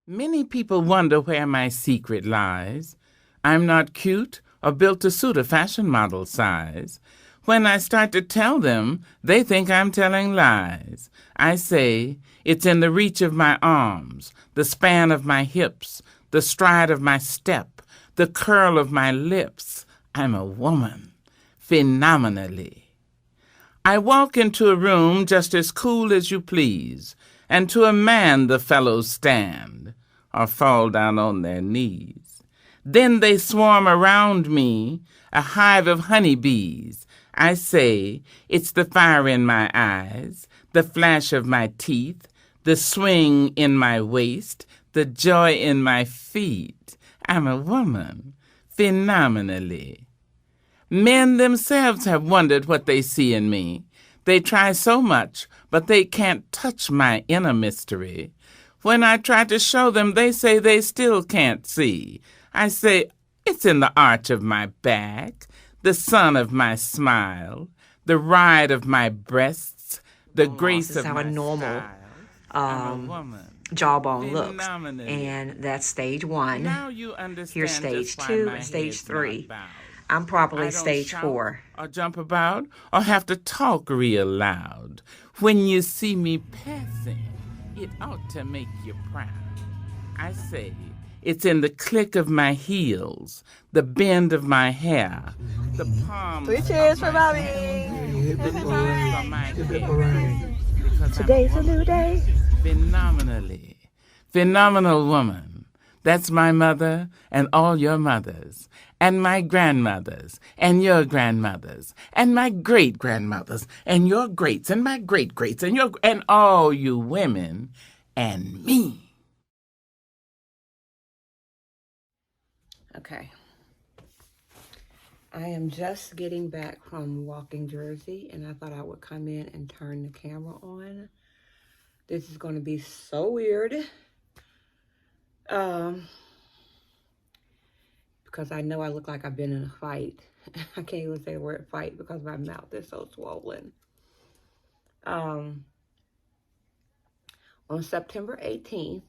Many people wonder where my secret lies. I'm not cute or built to suit a fashion model size. When I start to tell them, they think I'm telling lies. I say, it's in the reach of my arms, the span of my hips, the stride of my step, the curl of my lips. I'm a woman, phenomenally. I walk into a room just as cool as you please, and to a man the fellows stand, or fall down on their knees. Then they swarm around me, a hive of honeybees. I say, it's the fire in my eyes, the flash of my teeth, the swing in my waist, the joy in my feet. I'm a woman, phenomenally. Men themselves have wondered what they see in me. They try so much, but they can't touch my inner mystery. When I try to show them, they say they still can't see. I say, it's in the arch of my back, the sun of my smile, the ride of my breasts, the grace of my style. I'm a woman. Jawbone looks, and that's stage 1. Now you understand. Here's stage just 2 why my and stage head's 3. not bowed. I'm probably I don't stage shout 4. or jump about or have to talk real loud. When you see me passing, it ought to make you proud. I say, it's in the click of my heels, the bend of my hair, the palms. 3 cheers for Bobby. The knees of my hair. Because Today's a new day. Phenomenally. Phenomenal woman. That's my mother and all your mothers, and my grandmothers and your grandmothers, and my great-grandmothers and your greats and my great-greats and all you women and me. Okay. I am just getting back from walking Jersey, and I thought I would come in and turn the camera on. This is going to be so weird. Because I know I look like I've been in a fight. I can't even say the word fight because my mouth is so swollen. On September 18th,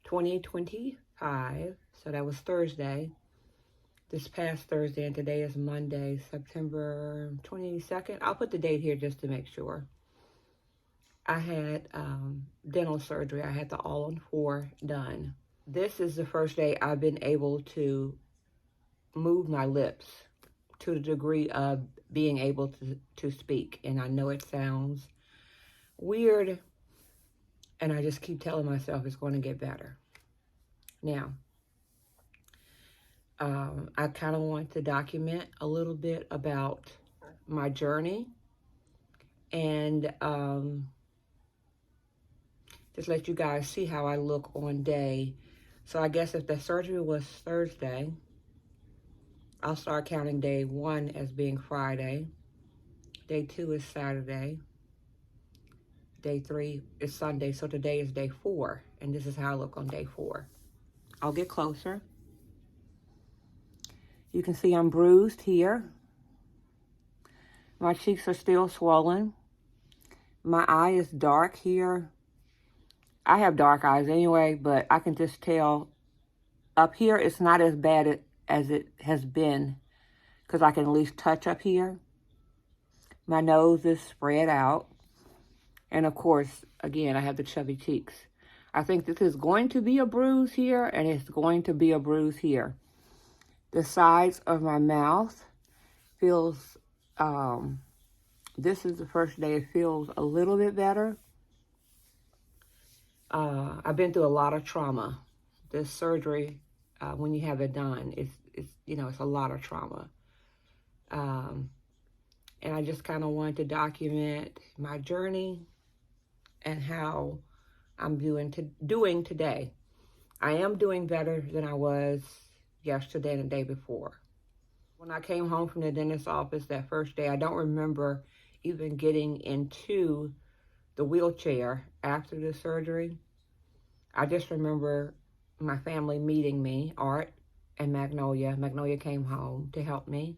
2025, so that was Thursday, this past Thursday, and today is Monday, September 22nd. I'll put the date here just to make sure. I had dental surgery. I had the Alla On 4 done. This is the first day I've been able to move my lips to the degree of being able to speak. And I know it sounds weird, and I just keep telling myself it's going to get better. Now, I kind of want to document a little bit about my journey and just let you guys see how I look on day. So I guess if the surgery was Thursday, I'll start counting day 1 as being Friday. Day 2 is Saturday. Day 3 is Sunday. So today is day 4. And this is how I look on day 4. I'll get closer. You can see I'm bruised here. My cheeks are still swollen. My eye is dark here. I have dark eyes anyway, but I can just tell up here it's not as bad as it has been because I can at least touch up here. My nose is spread out. And of course, again, I have the chubby cheeks. I think this is going to be a bruise here, and it's going to be a bruise here. The sides of my mouth feels, this is the first day it feels a little bit better. I've been through a lot of trauma. This surgery, when you have it done, it's a lot of trauma. And I just kind of wanted to document my journey and how I'm doing today. I am doing better than I was yesterday and the day before. When I came home from the dentist's office that first day, I don't remember even getting into the wheelchair after the surgery. I just remember my family meeting me, Art and Magnolia. Magnolia came home to help me.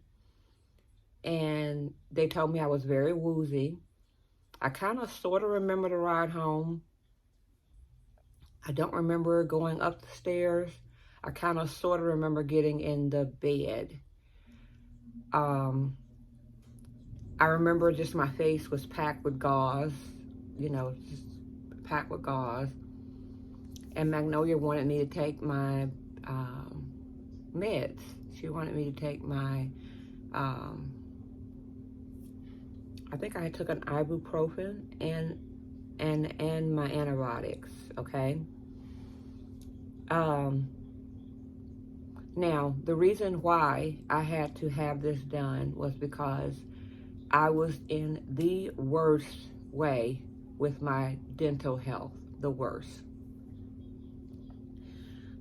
And they told me I was very woozy. I kind of sort of remember the ride home. I don't remember going up the stairs. I kind of sort of remember getting in the bed. I remember just my face was packed with gauze, just packed with gauze. And Magnolia wanted me to take my meds. She wanted me to take my, I think I took an ibuprofen and my antibiotics, okay? Now, the reason why I had to have this done was because I was in the worst way with my dental health, the worst.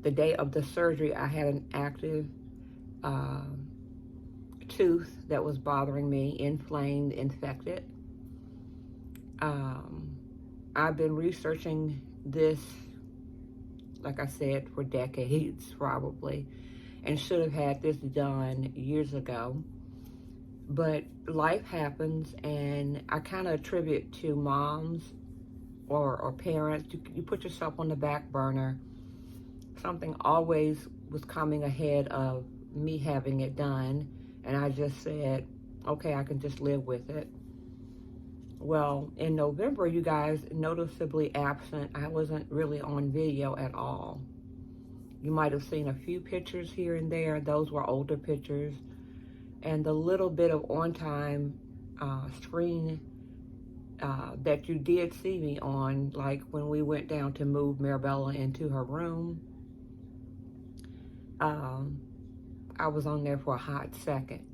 The day of the surgery, I had an active tooth that was bothering me, inflamed, infected. I've been researching this, like I said, for decades probably, and should have had this done years ago. But life happens, and I kind of attribute to moms or parents. You put yourself on the back burner. Something always was coming ahead of me having it done, and I just said, okay, I can just live with it. Well, in November, you guys, noticeably absent. I wasn't really on video at all. You might have seen a few pictures here and there. Those were older pictures. And the little bit of on-time screen that you did see me on, like when we went down to move Marabella into her room, I was on there for a hot second.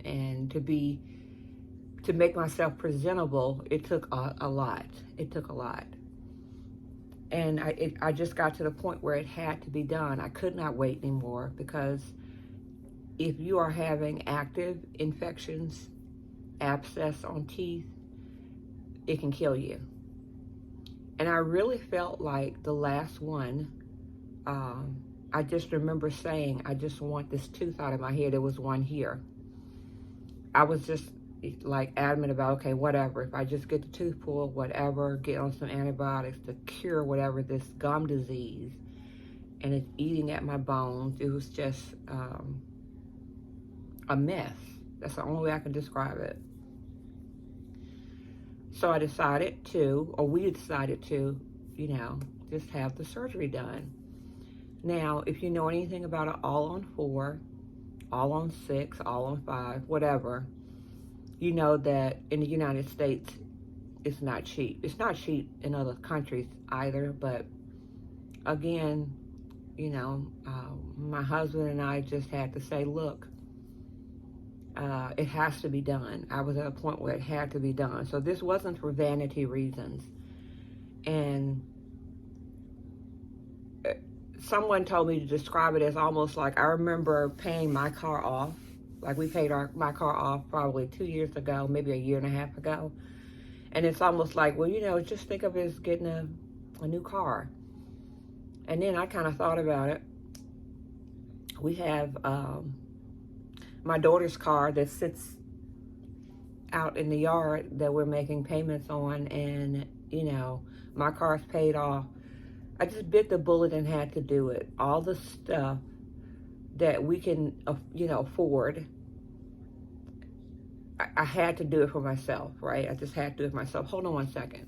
And to make myself presentable, it took a lot. It took a lot. And I just got to the point where it had to be done. I could not wait anymore, because if you are having active infections, abscess on teeth, it can kill you. And I really felt like the last one, I just remember saying, I just want this tooth out of my head. There was one here. I was just like adamant about, okay, whatever. If I just get the tooth pulled, whatever, get on some antibiotics to cure whatever this gum disease, and it's eating at my bones. It was just a mess. That's the only way I can describe it. So I decided to, or we decided to, just have the surgery done. Now, if you know anything about an Alla On 4, Alla On 6, Alla On 5, whatever, you know that in the United States, it's not cheap. It's not cheap in other countries either, but again, my husband and I just had to say, look, it has to be done. I was at a point where it had to be done. So this wasn't for vanity reasons. And someone told me to describe it as almost like, I remember paying my car off. Like we paid my car off probably 2 years ago, maybe a year and a half ago. And it's almost like, well, just think of it as getting a new car. And then I kind of thought about it. We have my daughter's car that sits out in the yard that we're making payments on, and my car's paid off. I just bit the bullet and had to do it. All the stuff that we can afford, I had to do it for myself, right? I just had to do it for myself. Hold on one second.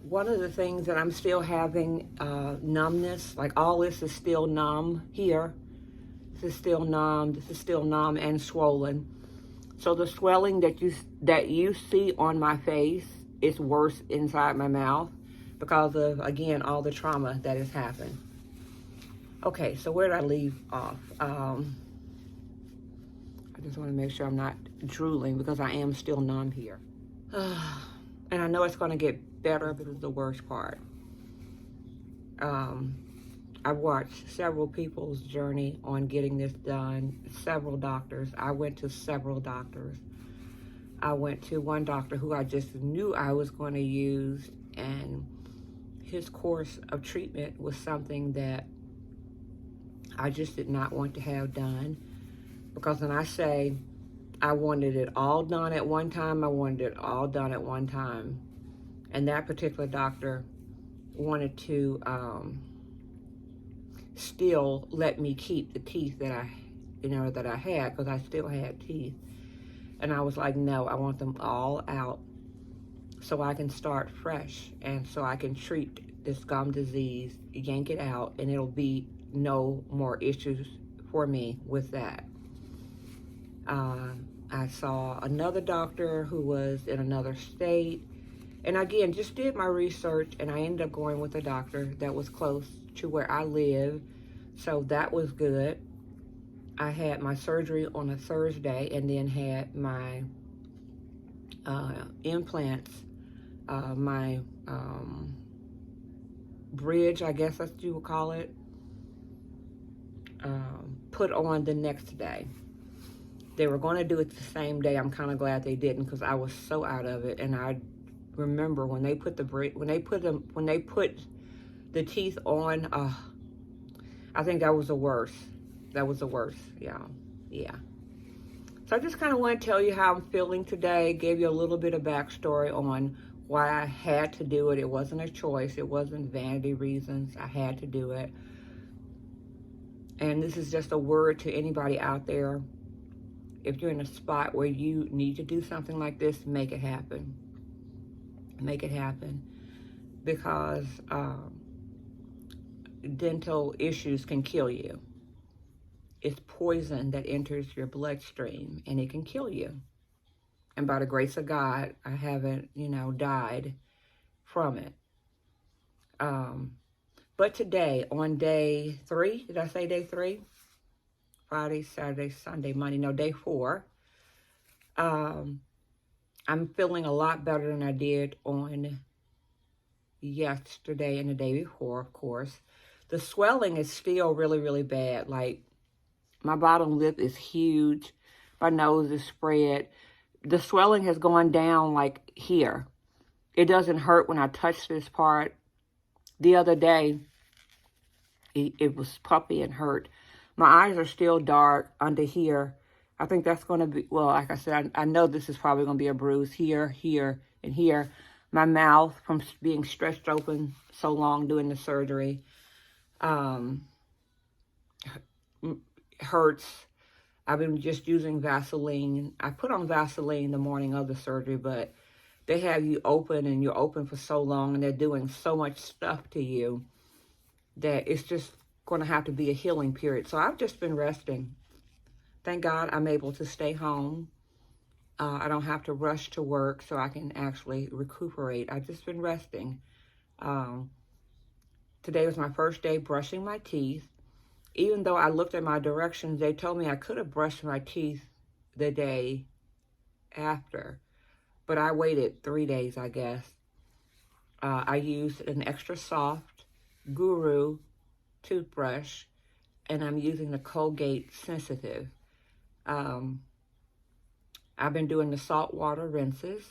One of the things that I'm still having numbness, like all this is still numb here. This is still numb and swollen. So the swelling that you see on my face is worse inside my mouth because of, again, all the trauma that has happened. Okay, so where did I leave off? I just want to make sure I'm not drooling because I am still numb here. And I know it's going to get better, but it's the worst part. I've watched several people's journey on getting this done, several doctors. I went to several doctors. I went to one doctor who I just knew I was going to use, and his course of treatment was something that I just did not want to have done. Because when I say I wanted it all done at one time, I wanted it all done at one time. And that particular doctor wanted to still let me keep the teeth that I had, because I still had teeth. And I was like, no, I want them all out so I can start fresh, and so I can treat this gum disease, yank it out, and it'll be no more issues for me with that. I saw another doctor who was in another state, and again, just did my research, and I ended up going with a doctor that was close to where I live, so that was good. I had my surgery on a Thursday, and then had my implants, my bridge, I guess that's what you would call it, put on the next day. They were going to do it the same day. I'm kind of glad they didn't, because I was so out of it. And I remember when they put the teeth on, I think that was the worst. That was the worst. Yeah. So I just kind of want to tell you how I'm feeling today. Gave you a little bit of backstory on why I had to do it. It wasn't a choice. It wasn't vanity reasons. I had to do it. And this is just a word to anybody out there. If you're in a spot where you need to do something like this, make it happen. Make it happen. Because dental issues can kill you. It's poison that enters your bloodstream, and it can kill you. And by the grace of God, I haven't, died from it. But today, on day 3, did I say day 3? Friday, Saturday, Sunday, Monday, no, day 4. I'm feeling a lot better than I did on yesterday and the day before, of course. The swelling is still really, really bad. Like, my bottom lip is huge. My nose is spread. The swelling has gone down like here. It doesn't hurt when I touch this part. The other day, it was puppy and hurt. My eyes are still dark under here. I think that's going to be, well, like I said, I know this is probably going to be a bruise here, here, and here. My mouth, from being stretched open so long doing the surgery, hurts. I've been just using Vaseline. I put on Vaseline the morning of the surgery, but they have you open, and you're open for so long, and they're doing so much stuff to you that it's just going to have to be a healing period. So I've just been resting. Thank God I'm able to stay home. I don't have to rush to work, so I can actually recuperate. I've just been resting. Today was my first day brushing my teeth. Even though I looked at my directions, they told me I could have brushed my teeth the day after. But I waited 3 days, I guess. I used an extra soft Guru toothbrush, and I'm using the Colgate Sensitive. I've been doing the saltwater rinses.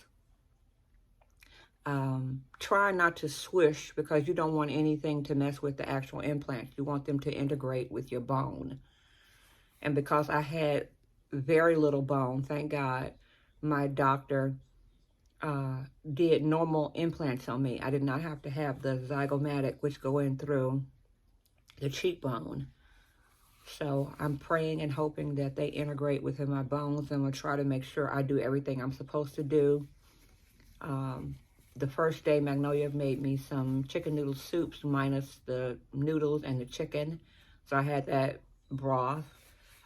Try not to swish, because you don't want anything to mess with the actual implants. You want them to integrate with your bone. And because I had very little bone, thank God, my doctor did normal implants on me. I did not have to have the zygomatic, which go in through the cheekbone. So I'm praying and hoping that they integrate within my bones, and will try to make sure I do everything I'm supposed to do. The first day, Magnolia made me some chicken noodle soups minus the noodles and the chicken. So I had that broth,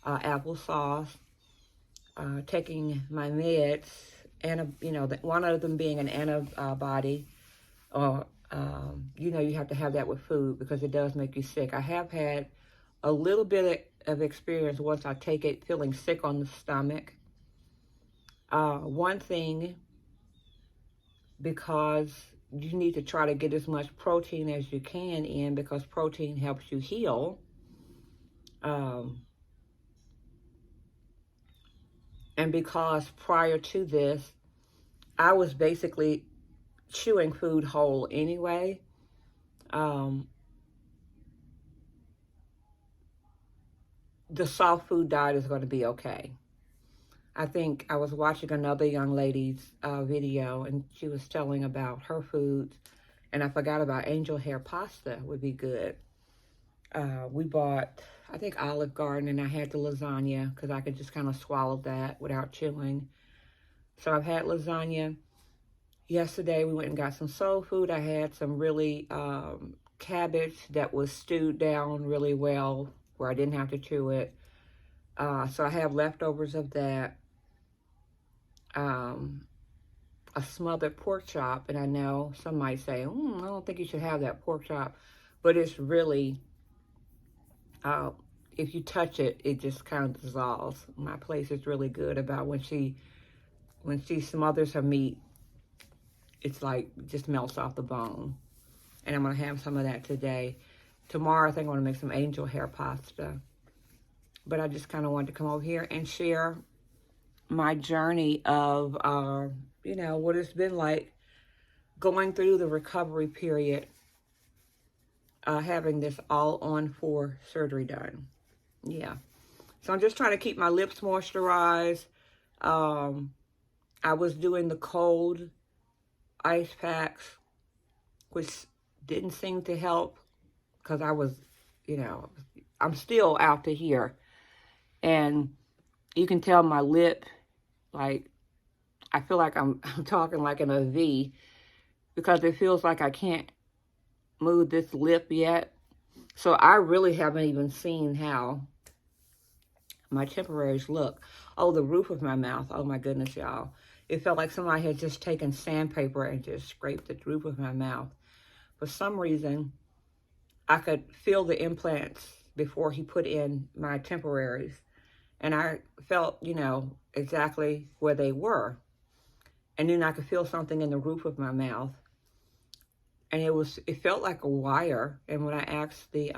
applesauce, taking my meds, and one of them being an antibody, or you have to have that with food because it does make you sick. I have had a little bit of experience once I take it, feeling sick on the stomach. One thing, because you need to try to get as much protein as you can in, because protein helps you heal. And because prior to this, I was basically chewing food whole anyway. The soft food diet is going to be okay. I think I was watching another young lady's video, and she was telling about her foods, And I forgot about angel hair pasta would be good. We bought, I think, Olive Garden, and I had the lasagna because I could just kind of swallow that without chewing. So I've had lasagna. Yesterday we went and got some soul food. I had some really cabbage that was stewed down really well where I didn't have to chew it. So I have leftovers of that. A smothered pork chop, and I know some might say, I don't think you should have that pork chop, but it's really, if you touch it, it just kind of dissolves. My place is really good about when she smothers her meat, it's like just melts off the bone. And I'm gonna have some of that today. Tomorrow I think I'm gonna make some angel hair pasta. But I just kind of wanted to come over here and share my journey of, what it's been like going through the recovery period, having this Alla On 4 surgery done. Yeah. So I'm just trying to keep my lips moisturized. I was doing the cold ice packs, which didn't seem to help because I was, I'm still out to here. And you can tell my lip, like, I feel like I'm talking like in a V because it feels like I can't move this lip yet. So I really haven't even seen how my temporaries look. Oh, the roof of my mouth. Oh my goodness, y'all. It felt like somebody had just taken sandpaper and just scraped the roof of my mouth. For some reason, I could feel the implants before he put in my temporaries. And I felt, exactly where they were. And then I could feel something in the roof of my mouth. And it felt like a wire. And when I asked the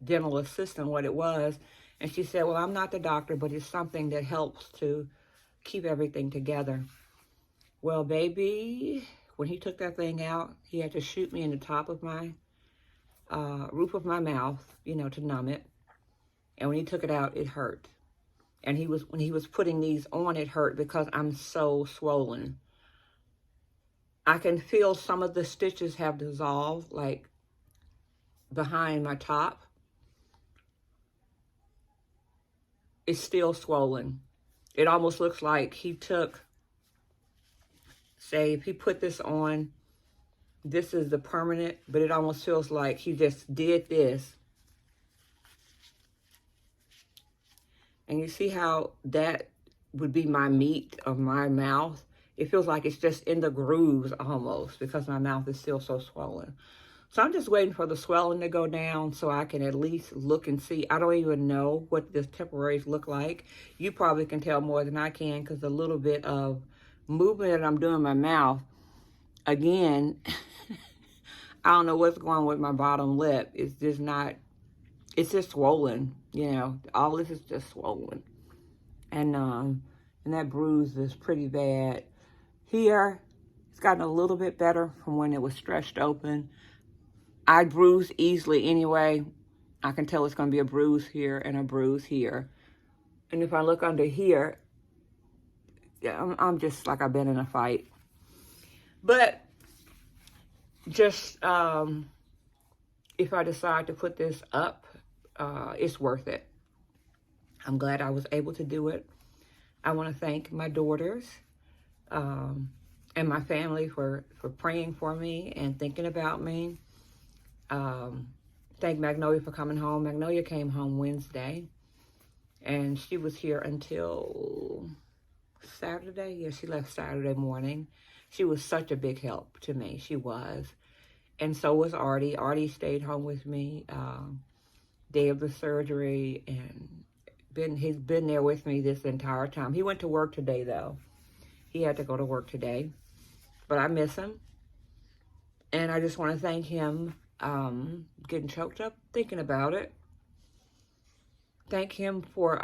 dental assistant what it was, and she said, well, I'm not the doctor, but it's something that helps to keep everything together. Well, baby, when he took that thing out, he had to shoot me in the top of my roof of my mouth, to numb it. And when he took it out, it hurt. And when he was putting these on, it hurt because I'm so swollen. I can feel some of the stitches have dissolved, like behind my top. It's still swollen. It almost looks like he took, say, if he put this on, this is the permanent, but it almost feels like he just did this. And you see how that would be my meat of my mouth? It feels like it's just in the grooves almost because my mouth is still so swollen. So I'm just waiting for the swelling to go down so I can at least look and see. I don't even know what this temporaries look like. You probably can tell more than I can because the little bit of movement that I'm doing in my mouth, again, I don't know what's going on with my bottom lip. It's just swollen, all this is just swollen. And that bruise is pretty bad. Here, it's gotten a little bit better from when it was stretched open. I bruise easily anyway. I can tell it's going to be a bruise here and a bruise here. And if I look under here, yeah, I'm just like I've been in a fight. But just if I decide to put this up, it's worth it. I'm glad I was able to do it. I want to thank my daughters and my family for praying for me and thinking about me. Thank Magnolia for coming home. Magnolia came home Wednesday, and she was here until Saturday. Yeah, she left Saturday morning. She was such a big help to me. She was. And so was Artie. Artie stayed home with me day of the surgery, and he's been there with me this entire time. He went to work today, though. He had to go to work today. But I miss him. And I just want to thank him. Getting choked up thinking about it. Thank him for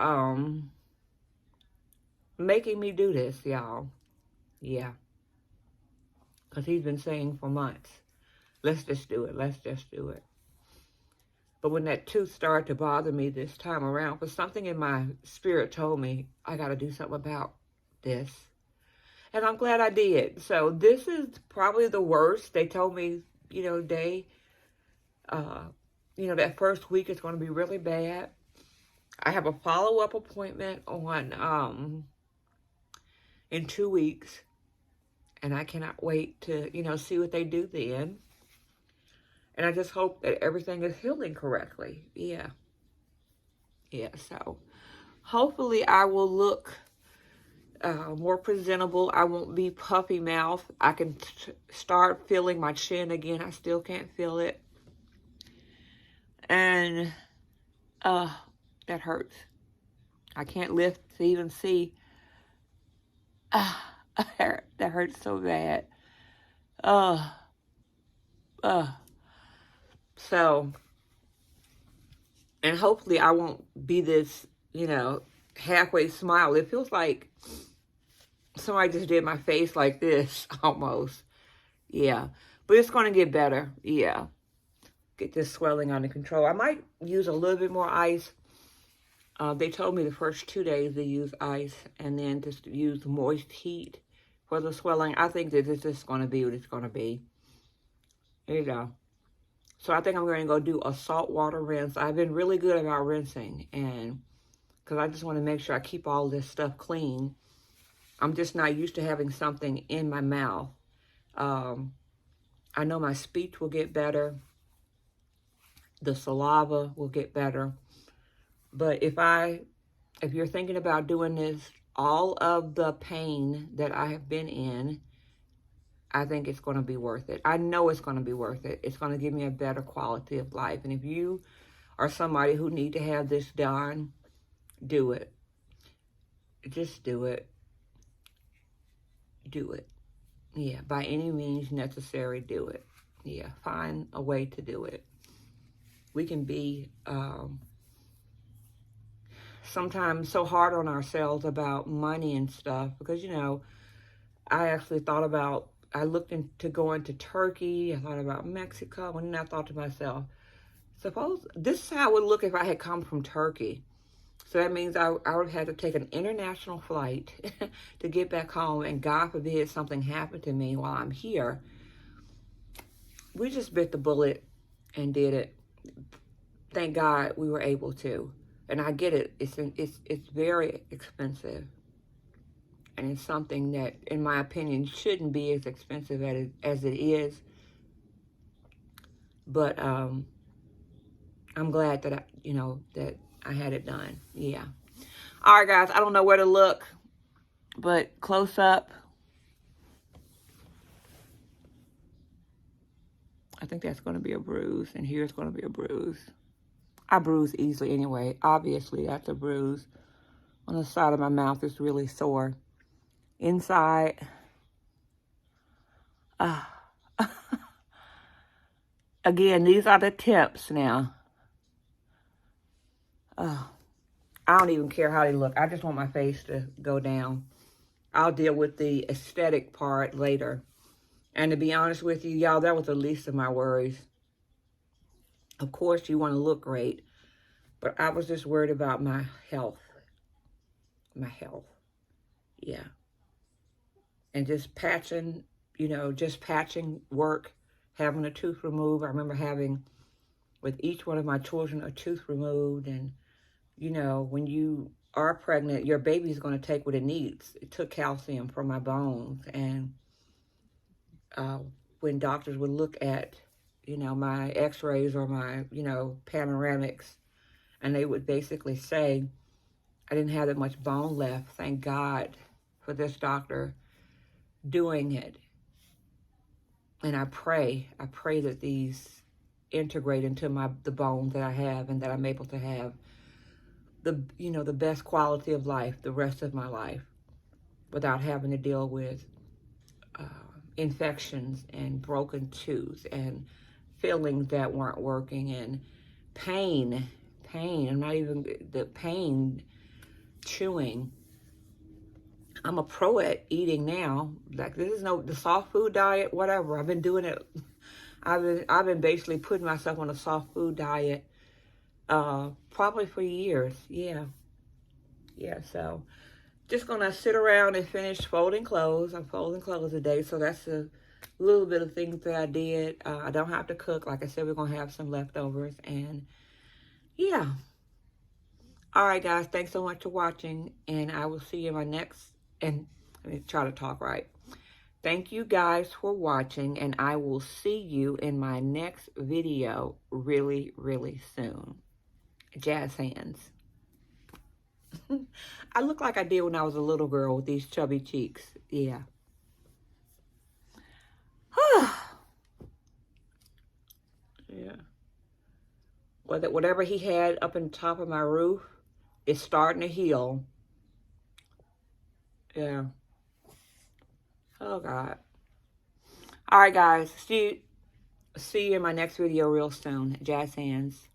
making me do this, y'all. Yeah. Because he's been saying for months, let's just do it. Let's just do it. But when that tooth started to bother me this time around, because something in my spirit told me, I got to do something about this. And I'm glad I did. So this is probably the worst. They told me, that first week is going to be really bad. I have a follow-up appointment on in 2 weeks, and I cannot wait to, see what they do then. And I just hope that everything is healing correctly. Yeah. So hopefully I will look more presentable. I won't be puffy mouth. I can start feeling my chin again. I still can't feel it. And that hurts. I can't lift to even see. That hurts so bad. So, and hopefully I won't be this, halfway smile. It feels like somebody just did my face like this, almost. Yeah. But it's going to get better. Yeah. Get this swelling under control. I might use a little bit more ice. They told me the first 2 days to use ice and then just use moist heat for the swelling. I think that it's just going to be what it's going to be. There you go. So I think I'm going to go do a saltwater rinse. I've been really good about rinsing, and because I just want to make sure I keep all this stuff clean. I'm just not used to having something in my mouth. I know my speech will get better. The saliva will get better. But if you're thinking about doing this, all of the pain that I have been in, I think it's going to be worth it. I know it's going to be worth it. It's going to give me a better quality of life. And if you are somebody who need to have this done, do it. Just do it. Do it. Yeah, by any means necessary, do it. Yeah, find a way to do it. We can be sometimes so hard on ourselves about money and stuff because, I actually I looked into going to Turkey. I thought about Mexico. And then I thought to myself, suppose this is how it would look if I had come from Turkey. So that means I would have had to take an international flight to get back home. And God forbid something happened to me while I'm here. We just bit the bullet and did it. Thank God we were able to. And I get it. It's very expensive. And it's something that, in my opinion, shouldn't be as expensive as it is. But I'm glad that that I had it done. Yeah. All right, guys. I don't know where to look, but close up. I think that's going to be a bruise, and here's going to be a bruise. I bruise easily anyway. Obviously, that's a bruise. On the side of my mouth is really sore. Inside, again, these are the tips now. I don't even care how they look. I just want my face to go down. I'll deal with the aesthetic part later. And to be honest with you, y'all, that was the least of my worries. Of course, you want to look great, but I was just worried about my health. My health. Yeah. And just patching, work, having a tooth removed. I remember having, with each one of my children, a tooth removed. And, when you are pregnant, your baby's going to take what it needs. It took calcium from my bones. And when doctors would look at, my x-rays or my, panoramics, and they would basically say, I didn't have that much bone left. Thank God for this doctor doing it. And I pray that these integrate into the bones that I have and that I'm able to have the best quality of life the rest of my life without having to deal with infections and broken tooth and fillings that weren't working and pain. I'm not even the pain, chewing. I'm a pro at eating now. Like, this is the soft food diet, whatever. I've been doing it. I've been basically putting myself on a soft food diet probably for years. Yeah. So just going to sit around and finish folding clothes. I'm folding clothes today, so that's a little bit of things that I did. I don't have to cook. Like I said, we're going to have some leftovers. And yeah. All right, guys. Thanks so much for watching. And I will see you in my next... And let me try to talk right. Thank you guys for watching. And I will see you in my next video really, really soon. Jazz hands. I look like I did when I was a little girl with these chubby cheeks. Yeah. Yeah. Whatever he had up on top of my roof is starting to heal. Yeah. Oh, God. All right, guys. See you in my next video real soon. Jazz hands.